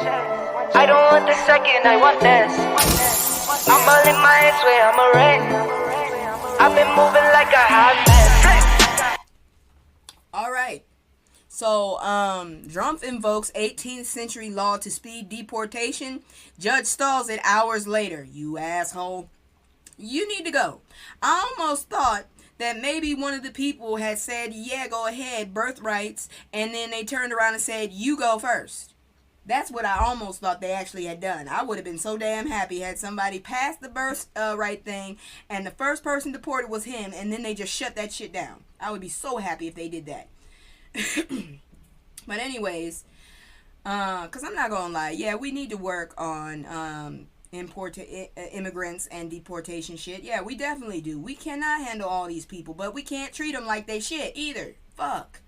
I don't want the second, I want this. I'm all in my head, swear I'm a ring. I've been moving like a hot mess. Alright. So, Drumpf invokes 18th century law to speed deportation. Judge stalls it hours later. You asshole. You need to go. I almost thought that maybe one of the people had said, yeah, go ahead, birthrights, and then they turned around and said, you go first. That's what I almost thought they actually had done. I would have been so damn happy had somebody passed the birthright thing, and the first person deported was him, and then they just shut that shit down. I would be so happy if they did that. But anyways, because I'm not gonna lie, yeah, we need to work on immigrants and deportation shit. Yeah, we definitely do. We cannot handle all these people, but we can't treat them like they shit either. Fuck.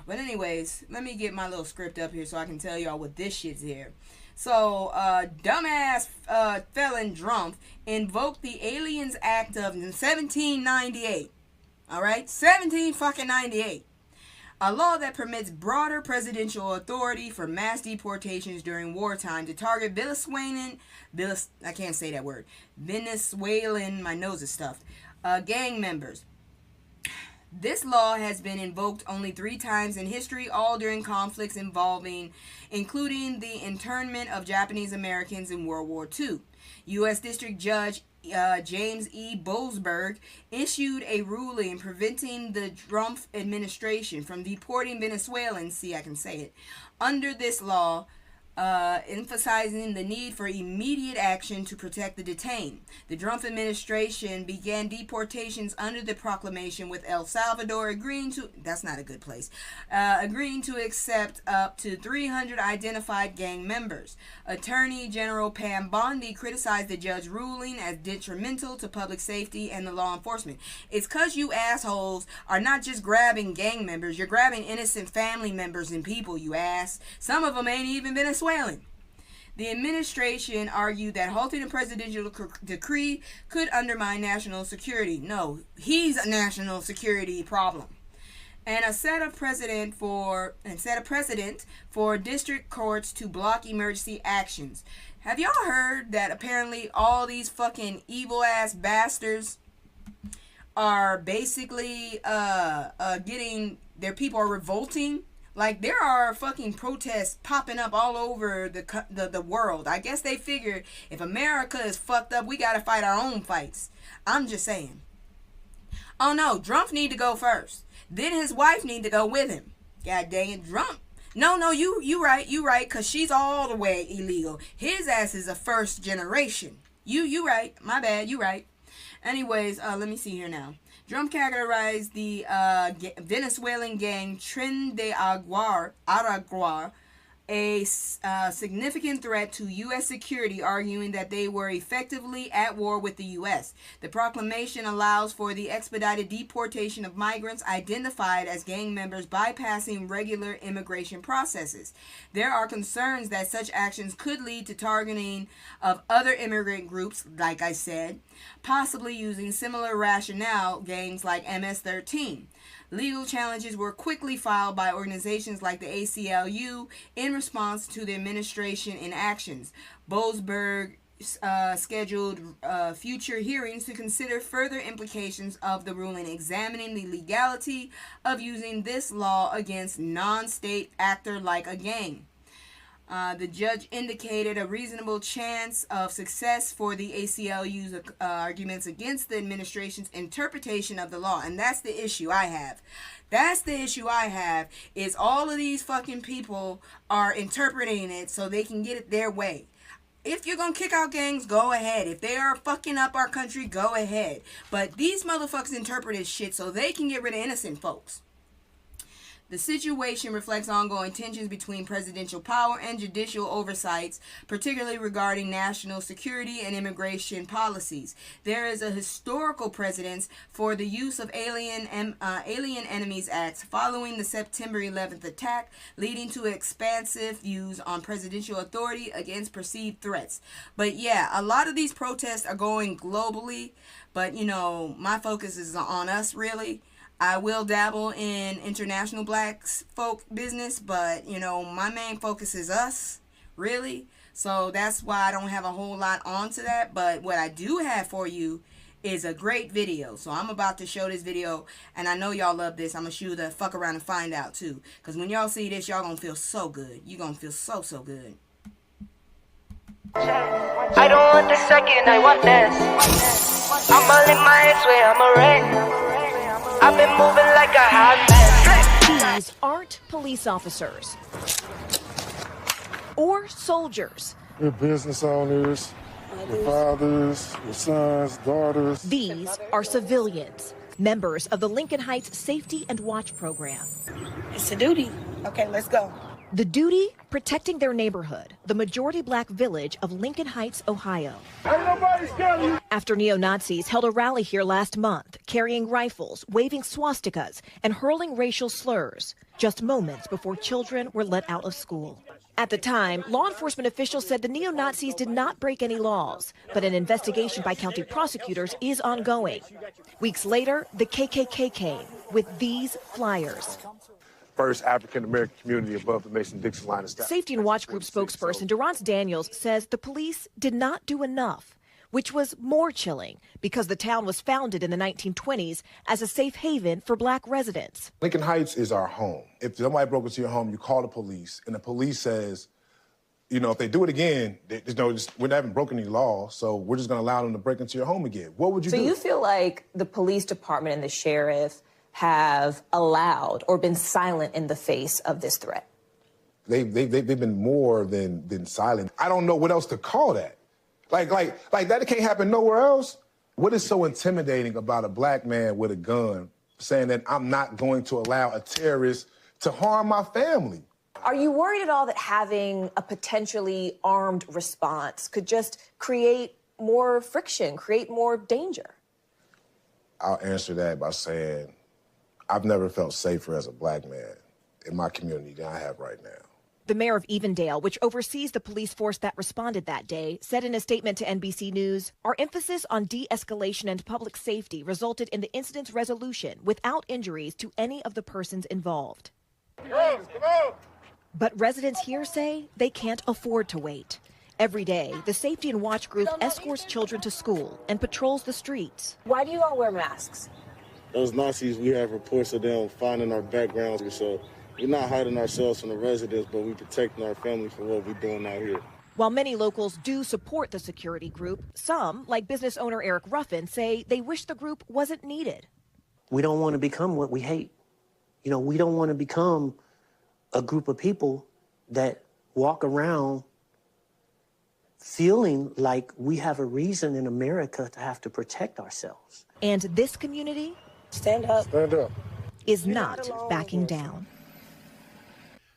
But anyways, let me get my little script up here so I can tell y'all what this shit's here. So, dumbass felon Drumpf invoked the Aliens Act of 1798. Alright? 1798. A law that permits broader presidential authority for mass deportations during wartime to target Venezuelan, my nose is stuffed, gang members. This law has been invoked only 3 times in history, all during conflicts including the internment of Japanese Americans in World War II. U.S. District Judge James E. Boasberg issued a ruling preventing the Drumpf administration from deporting Venezuelans, under this law, emphasizing the need for immediate action to protect the detained. The Drumpf administration began deportations under the proclamation, with El Salvador agreeing to accept up to 300 identified gang members. Attorney General Pam Bondi criticized the judge's ruling as detrimental to public safety and the law enforcement. It's because you assholes are not just grabbing gang members, you're grabbing innocent family members and people, you ass. Some of them ain't even Venezuelan. The administration argued that halting a presidential decree could undermine national security. No, he's a national security problem. And set a precedent for district courts to block emergency actions. Have y'all heard that apparently all these fucking evil ass bastards are basically getting their people are revolting? Like, there are fucking protests popping up all over the world. I guess they figured if America is fucked up, we gotta fight our own fights. I'm just saying. Oh no, Drumpf need to go first. Then his wife need to go with him. God dang it, Drumpf. No, you right, cause she's all the way illegal. His ass is a first generation. You right. My bad, you right. Anyways, let me see here now. Drumpf categorized the Venezuelan gang Tren de Aragua a significant threat to U.S. security, arguing that they were effectively at war with the U.S. The proclamation allows for the expedited deportation of migrants identified as gang members, bypassing regular immigration processes. There are concerns that such actions could lead to targeting of other immigrant groups, like I said, possibly using similar rationale, gangs like MS-13. Legal challenges were quickly filed by organizations like the ACLU in response to the administration inactions. Boasberg scheduled future hearings to consider further implications of the ruling, examining the legality of using this law against non-state actor like a gang. The judge indicated a reasonable chance of success for the ACLU's arguments against the administration's interpretation of the law. And that's the issue I have. Is all of these fucking people are interpreting it so they can get it their way. If you're going to kick out gangs, go ahead. If they are fucking up our country, go ahead. But these motherfuckers interpret this shit so they can get rid of innocent folks. The situation reflects ongoing tensions between presidential power and judicial oversights, particularly regarding national security and immigration policies. There is a historical precedence for the use of Alien Enemies Acts following the September 11th attack, leading to expansive views on presidential authority against perceived threats. But yeah, a lot of these protests are going globally, but my focus is on us, really. I will dabble in international black folk business, but you know, my main focus is us, really. So that's why I don't have a whole lot onto that. But what I do have for you is a great video. So I'm about to show this video, and I know y'all love this. I'm gonna show you the fuck around and find out too. Cause when y'all see this, y'all gonna feel so good. You gonna feel so good. I don't want the second, I want this. I'm all in my head, swear I'm a ring. I've been moving like a hot mess. These aren't police officers or soldiers. Your business owners, your fathers, your sons, daughters. These are civilians, members of the Lincoln Heights Safety and Watch program. It's a duty. Okay, let's go. The duty, protecting their neighborhood, the majority black village of Lincoln Heights, Ohio. After neo-Nazis held a rally here last month, carrying rifles, waving swastikas, and hurling racial slurs, just moments before children were let out of school. At the time, law enforcement officials said the neo-Nazis did not break any laws, but an investigation by county prosecutors is ongoing. Weeks later, the KKK came with these flyers. First African-American community above the Mason-Dixon line of staff. Safety and Watch Group spokesperson Durrance Daniels says the police did not do enough, which was more chilling because the town was founded in the 1920s as a safe haven for black residents. Lincoln Heights is our home. If somebody broke into your home, you call the police, and the police says, you know, if they do it again, we haven't broken any law, so we're just going to allow them to break into your home again. What would you do? So you feel like the police department and the sheriff have allowed or been silent in the face of this threat? They've been more than silent. I don't know what else to call that. Like that can't happen nowhere else. What is so intimidating about a black man with a gun saying that I'm not going to allow a terrorist to harm my family? Are you worried at all that having a potentially armed response could just create more friction, create more danger? I'll answer that by saying I've never felt safer as a black man in my community than I have right now. The mayor of Evendale, which oversees the police force that responded that day, said in a statement to NBC News, "Our emphasis on de-escalation and public safety resulted in the incident's resolution without injuries to any of the persons involved." But residents here say they can't afford to wait. Every day, the Safety and Watch Group escorts children to school and patrols the streets. Why do you all wear masks? Those Nazis, we have reports of them finding our backgrounds, so we're not hiding ourselves from the residents, but we're protecting our family for what we're doing out here. While many locals do support the security group, some, like business owner Eric Ruffin, say they wish the group wasn't needed. We don't want to become what we hate. You know, we don't want to become a group of people that walk around feeling like we have a reason in America to have to protect ourselves. And this community Stand up. Stand up. is not backing down.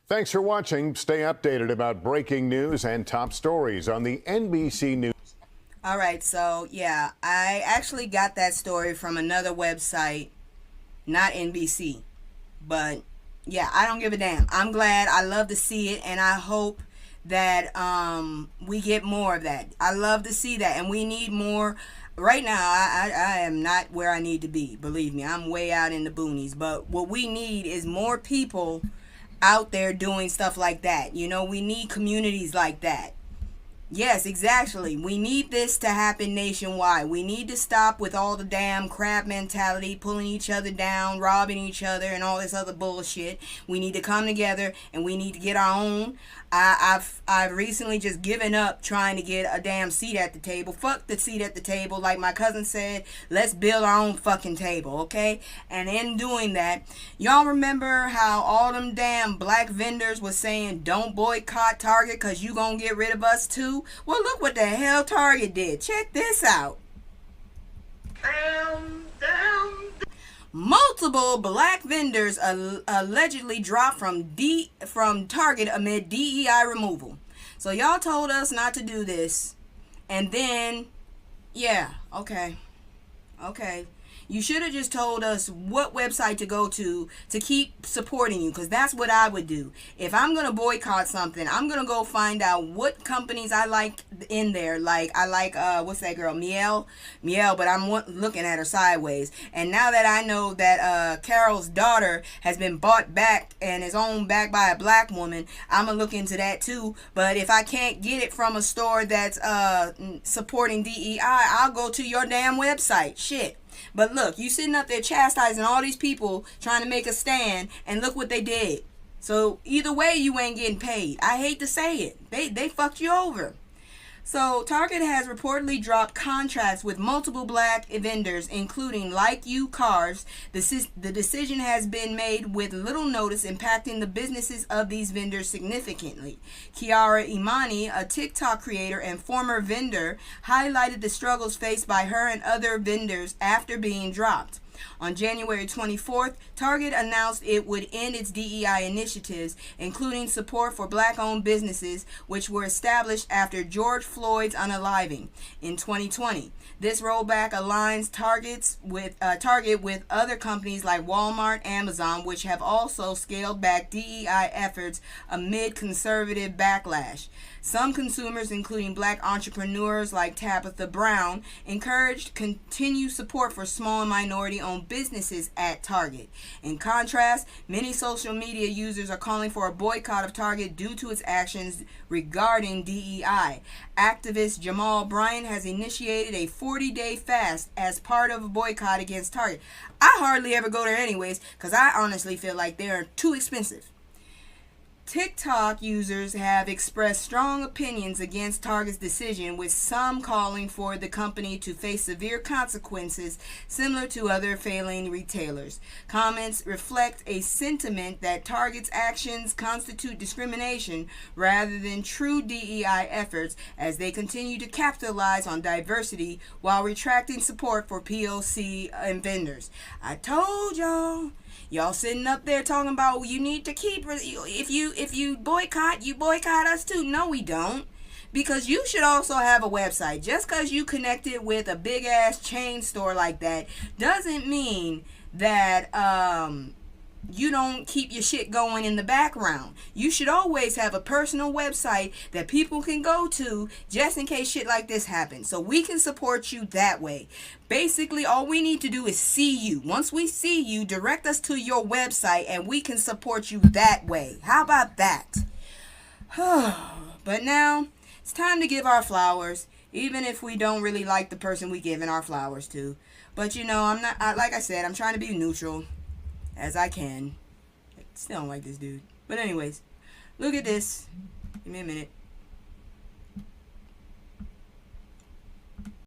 Thanks for watching. Stay updated about breaking news and top stories on the NBC News. All right, so yeah, I actually got that story from another website, not NBC. But yeah, I don't give a damn. I'm glad. I love to see it, and I hope that we get more of that. I love to see that, and we need more. Right now, I am not where I need to be. Believe me, I'm way out in the boonies. But what we need is more people out there doing stuff like that. You know, we need communities like that. Yes, exactly. We need this to happen nationwide. We need to stop with all the damn crab mentality, pulling each other down, robbing each other, and all this other bullshit. We need to come together, and we need to get our own. I've recently just given up trying to get a damn seat at the table. Fuck the seat at the table. Like my cousin said, let's build our own fucking table, okay? And in doing that, y'all remember how all them damn black vendors was saying, don't boycott Target because you gonna get rid of us too? Well, look what the hell Target did. Check this out. Multiple black vendors allegedly dropped from Target amid DEI removal. So y'all told us not to do this. And then, yeah, okay. You should have just told us what website to go to keep supporting you, because that's what I would do. If I'm going to boycott something, I'm going to go find out what companies I like in there. Like, I like, what's that girl? Miel, but I'm looking at her sideways. And now that I know that Carol's daughter has been bought back and is owned back by a black woman, I'm going to look into that too. But if I can't get it from a store that's supporting DEI, I'll go to your damn website. Shit. But look, you sitting up there chastising all these people trying to make a stand, and look what they did. So either way, you ain't getting paid. I hate to say it. They fucked you over. So Target has reportedly dropped contracts with multiple black vendors, including Like You Cars. The decision has been made with little notice, impacting the businesses of these vendors significantly. Kiara Imani, a TikTok creator and former vendor, highlighted the struggles faced by her and other vendors after being dropped. On January 24th, Target announced it would end its DEI initiatives, including support for black-owned businesses, which were established after George Floyd's unaliving in 2020. This rollback aligns Target with other companies like Walmart, Amazon, which have also scaled back DEI efforts amid conservative backlash. Some consumers, including black entrepreneurs like Tabitha Brown, encouraged continued support for small and minority-owned businesses at Target. In contrast, many social media users are calling for a boycott of Target due to its actions regarding DEI. Activist Jamal Bryant has initiated a 40-day fast as part of a boycott against Target. I hardly ever go there anyways, because I honestly feel like they're too expensive. TikTok users have expressed strong opinions against Target's decision, with some calling for the company to face severe consequences similar to other failing retailers. Comments reflect a sentiment that Target's actions constitute discrimination rather than true DEI efforts, as they continue to capitalize on diversity while retracting support for POC and vendors. I told y'all. Y'all sitting up there talking about you need to keep, if you boycott us too. No, we don't. Because you should also have a website. Just because you connected with a big ass chain store like that doesn't mean that you don't keep your shit going in the background. You should always have a personal website that people can go to just in case shit like this happens. So we can support you that way. Basically, all we need to do is see you. Once we see you, direct us to your website and we can support you that way. How about that? But now, it's time to give our flowers, even if we don't really like the person we giving our flowers to. But you know, like I said, I'm trying to be neutral as I can. I still don't like this dude. But anyways, look at this. Give me a minute.